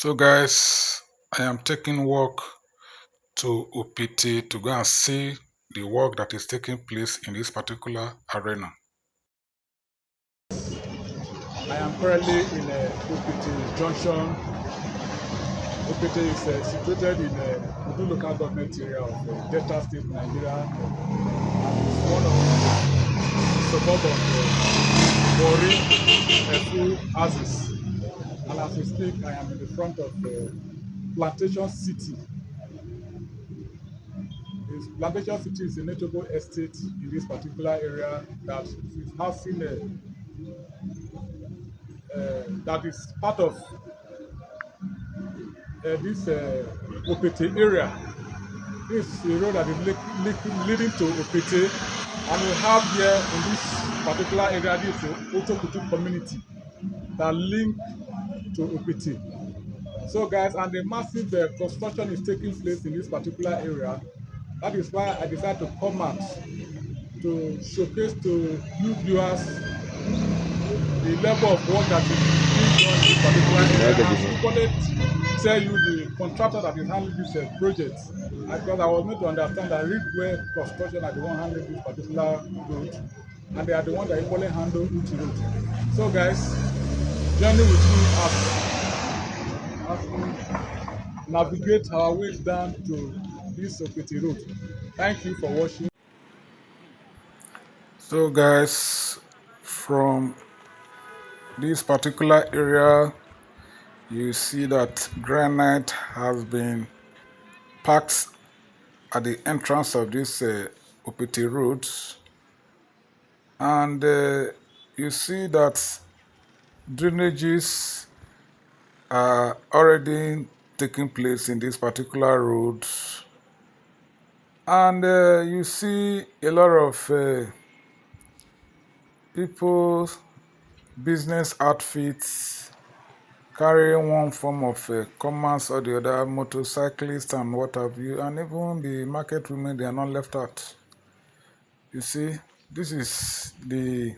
So guys, I am taking work to Opete to go and see the work that is taking place in this particular arena. I am currently in Opete Junction. Opete is situated in Udu local government area of Delta State, Nigeria, and is one of the suburb of Warri, Effurun houses. And as we speak, I am in the front of Plantation City. Plantation City is a notable estate in this particular area that is housing that is part of this Opete area. This is a road that is leading to Opete, and we have here in this particular area this Otokutu community that link to Opete. So guys, and the massive construction is taking place in this particular area. That is why I decided to come out to showcase to you viewers the level of work that is being done in this particular area, and equally tell you the contractor that is handling this project. Because I was made to understand that Ridgeway Construction are the one handling this particular road, and they are the one that equally handle each road. So guys, journey with me as we navigate our way down to this Opete Road. Thank you for watching. So guys, from this particular area, you see that granite has been packed at the entrance of this Opete Road, and you see that drainages are already taking place in this particular road, and you see a lot of people, business outfits carrying one form of commerce or the other, motorcyclists and what have you, and even the market women, they are not left out. You see, this is the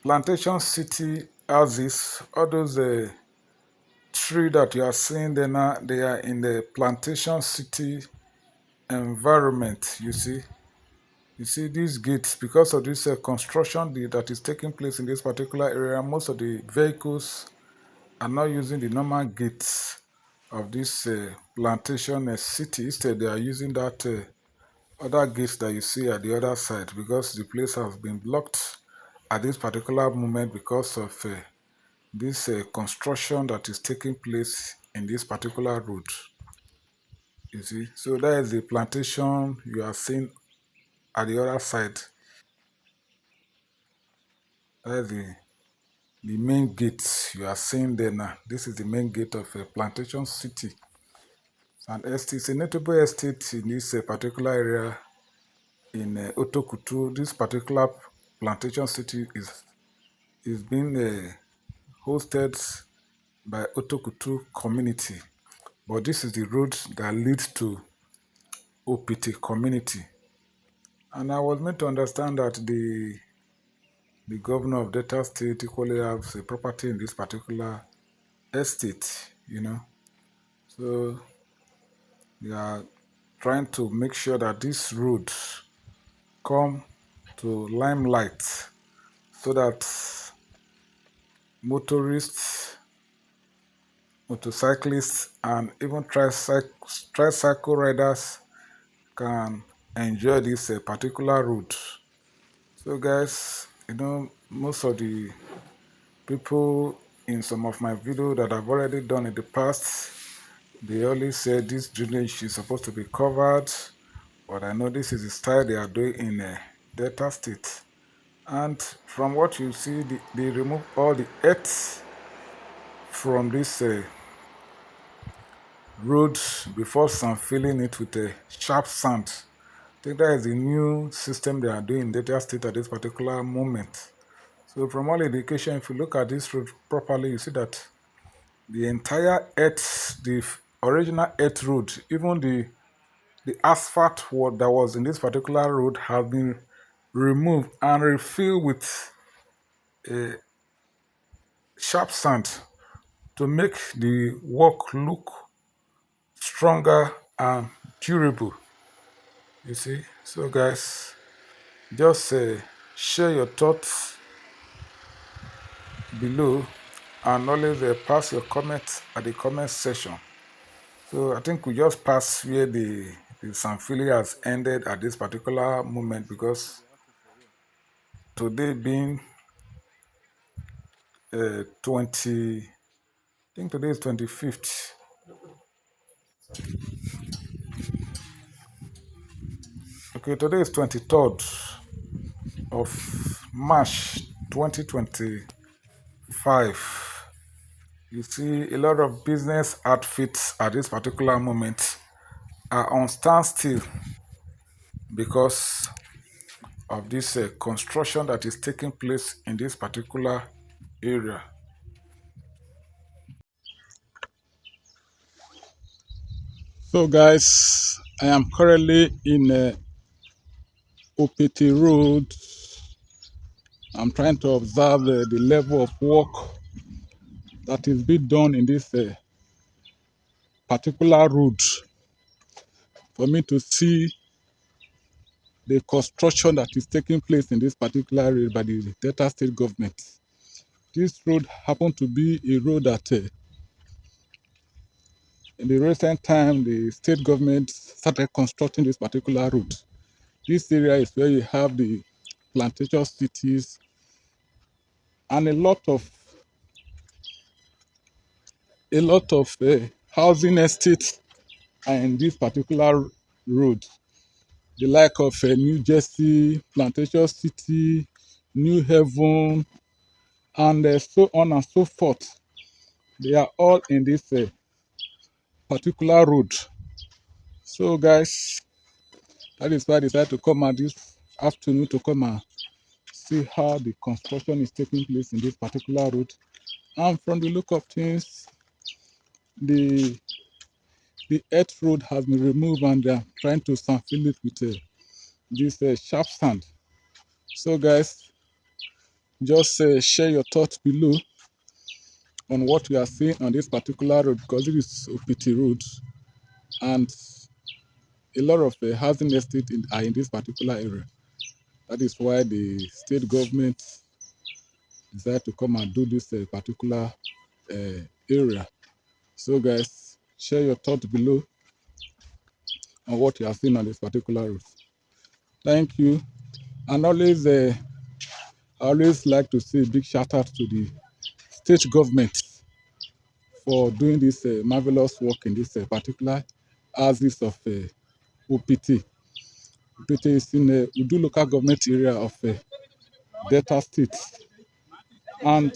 Plantation City houses. All those trees that you are seeing there now, they are in the Plantation City environment. You see these gates, because of this construction that is taking place in this particular area. Most of the vehicles are not using the normal gates of this plantation city. Instead, they are using that other gates that you see at the other side, because the place has been blocked at this particular moment because of this construction that is taking place in this particular road. You see, so that is the plantation you are seeing at the other side. That is the main gate you are seeing there now. This is the main gate of Plantation City. And it's a notable estate in this particular area in Otokutu. This particular Plantation City is being hosted by Otokutu community. But this is the road that leads to Opete community. And I was made to understand that the governor of Delta State equally has a property in this particular estate. So they are trying to make sure that this road come to limelight so that motorists, motorcyclists, and even tricycle riders can enjoy this particular route. So, guys, most of the people in some of my videos that I've already done in the past, they always say this drainage is supposed to be covered, but I know this is the style they are doing in Delta State. And from what you see, they remove all the earth from this road before some filling it with a sharp sand. I think that is the new system they are doing in Delta State at this particular moment. So from all indication, if you look at this road properly, you see that the entire earth, the original earth road, even the asphalt work that was in this particular road have been removed and refilled with sharp sand. to make the work look stronger and durable. You see, so guys, just share your thoughts below and always pass your comments at the comment section. So I think we just pass where the Sanfili has ended at this particular moment because today being 20, I think today is 25th. Okay, today is 23rd of March 2025. You see, a lot of business outfits at this particular moment are on standstill because of this construction that is taking place in this particular area. So, guys, I am currently in Opete Road. I'm trying to observe the level of work that is being done in this particular road for me to see the construction that is taking place in this particular area by the Delta State government. This road happened to be a road that in the recent time the state government started constructing this particular road. This area is where you have the plantation cities and a lot of housing estates are in this particular road. The like of New Jersey, Plantation City, New Haven, and so on and so forth. They are all in this particular road. So, guys, that is why I decided to come out this afternoon to come and see how the construction is taking place in this particular road. And from the look of things, the the earth road has been removed and they are trying to fill it with this sharp sand. So, guys, just share your thoughts below on what we are seeing on this particular road because it is Opete Road and a lot of housing estates are in this particular area. That is why the state government decided to come and do this particular area. So, guys, share your thoughts below on what you have seen on this particular road. Thank you. And I always like to say a big shout out to the state government for doing this marvelous work in this particular axis of OPT. OPT is in the Udu local government area of Delta State and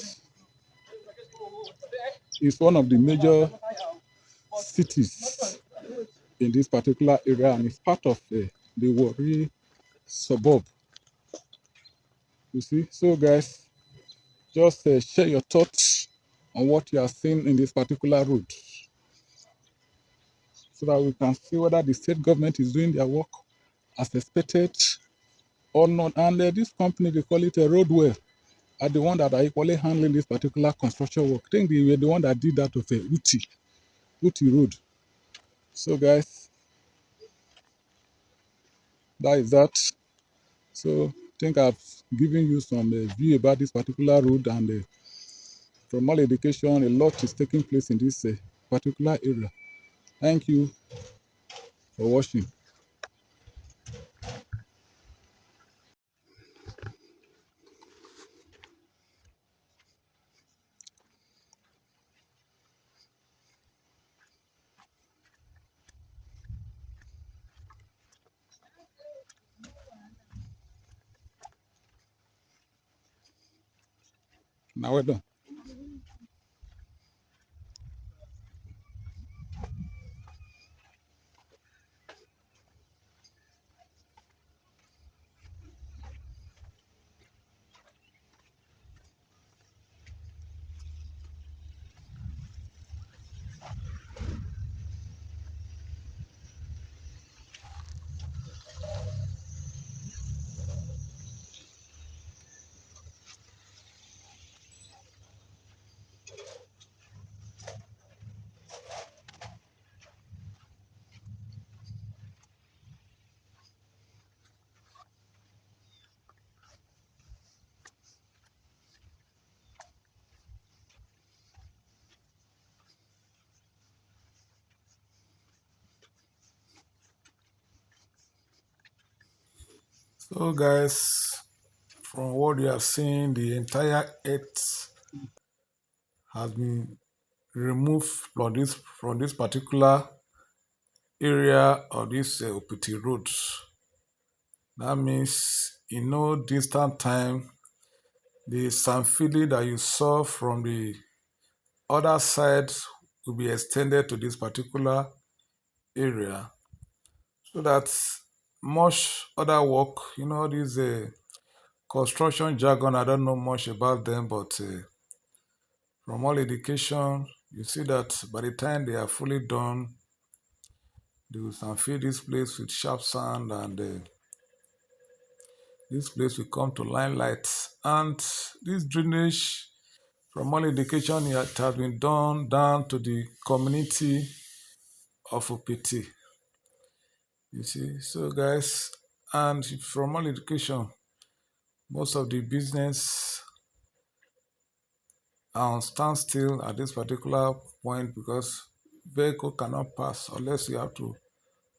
is one of the major cities in this particular area and is part of the Warri suburb. You see, so guys, just share your thoughts on what you are seeing in this particular road so that we can see whether the state government is doing their work as expected or not. And this company, they call it a roadway, are the one that are equally handling this particular construction work. I think they were the one that did that of Uti Road. So, guys, that is that. So, I think I've given you some view about this particular road, and from all education, a lot is taking place in this particular area. Thank you for watching. Now we're done. So, guys, from what you are seeing, the entire earth has been removed from this particular area of this Opete Road. That means in no distant time, the Sanfili that you saw from the other side will be extended to this particular area, so that much other work, this construction jargon, I don't know much about them, but from all indication, you see that by the time they are fully done, they will fill this place with sharp sand, and this place will come to limelight. And this drainage, from all indication, it has been done down to the community of Opete. You see, so guys, and from all indication, most of the business are on standstill at this particular point because vehicle cannot pass unless you have to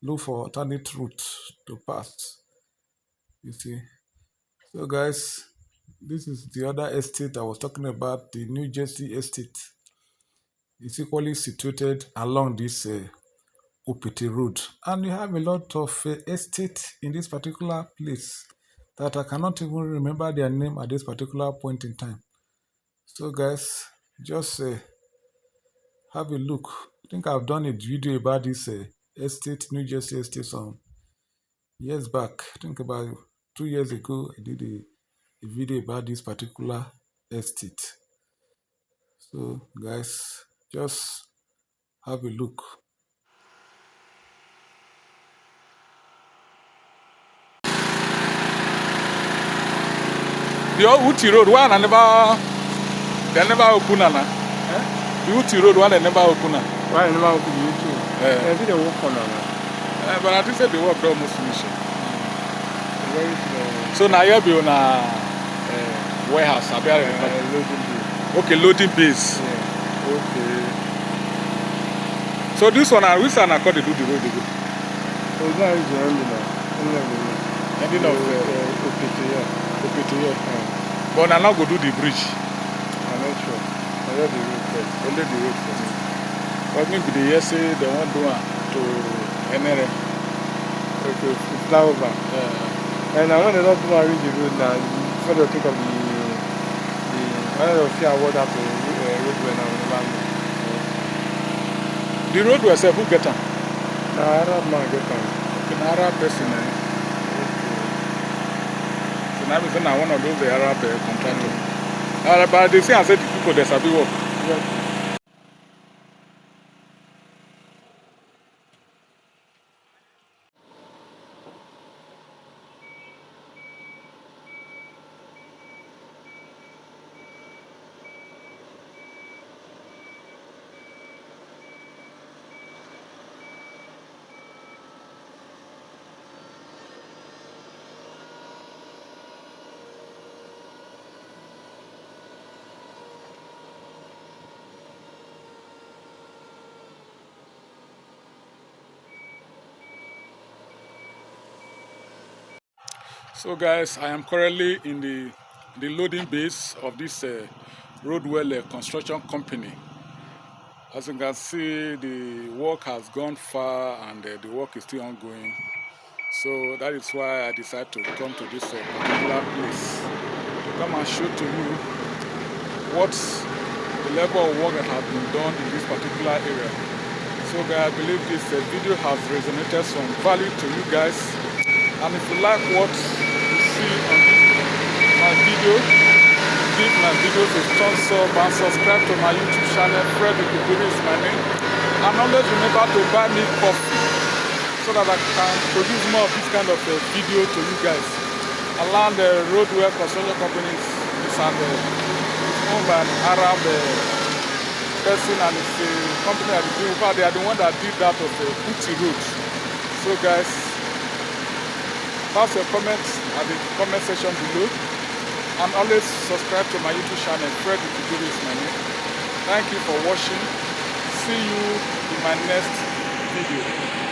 look for alternate routes to pass. You see, so guys, this is the other estate I was talking about. The New Jersey estate is equally situated along this Opete Road, and you have a lot of estate in this particular place that I cannot even remember their name at this particular point in time. So guys, just have a look. I think I've done a video about this estate, New Jersey estate, some years back. I think about 2 years ago, I did a video about this particular estate. So guys, just have a look. The old Uti Road one, they never open na. The Uti Road one, they never open na. Why never open the YouTube? I think they work on that. But I think they work almost finished. Very slow. So now you be on a warehouse. Loading bay. Okay, loading base. Yeah. Okay. So this one, which one I call they do the road again? So it's not easy ending now. Ending of Opete, yeah. Opete, yeah. But I now go do the bridge. I'm not sure. I love the road first. Only the road for me. But maybe the year say they want to do to Naira. Okay, flyover. And I want to not do reach the road now. Before they think of I don't know if you award that to road when I'm the road was who get them? No, I don't know get them. An Arab person. So now we say now one of those the Arab contractor. But they say I said the people that sabi work. Yeah. So guys, I am currently in the loading base of this Roadwell construction company. As you can see, the work has gone far and the work is still ongoing. So that is why I decided to come to this particular place to come and show to you what the level of work that has been done in this particular area. So guys, I believe this video has resonated some value to you guys. And if you like what you see on my video, give my videos a thumbs up and subscribe to my YouTube channel. Fred Oborevwori is my name. And always remember to buy me coffee so that I can produce more of this kind of video to you guys. Along the Roadwell construction companies is owned by an Arab person, and it's a company that is doing, they are the one that did that of the Uti Road. So guys, pass your comments at the comment section below, and always subscribe to my YouTube channel. Fred Oborevwori is my name. Thank you for watching. See you in my next video.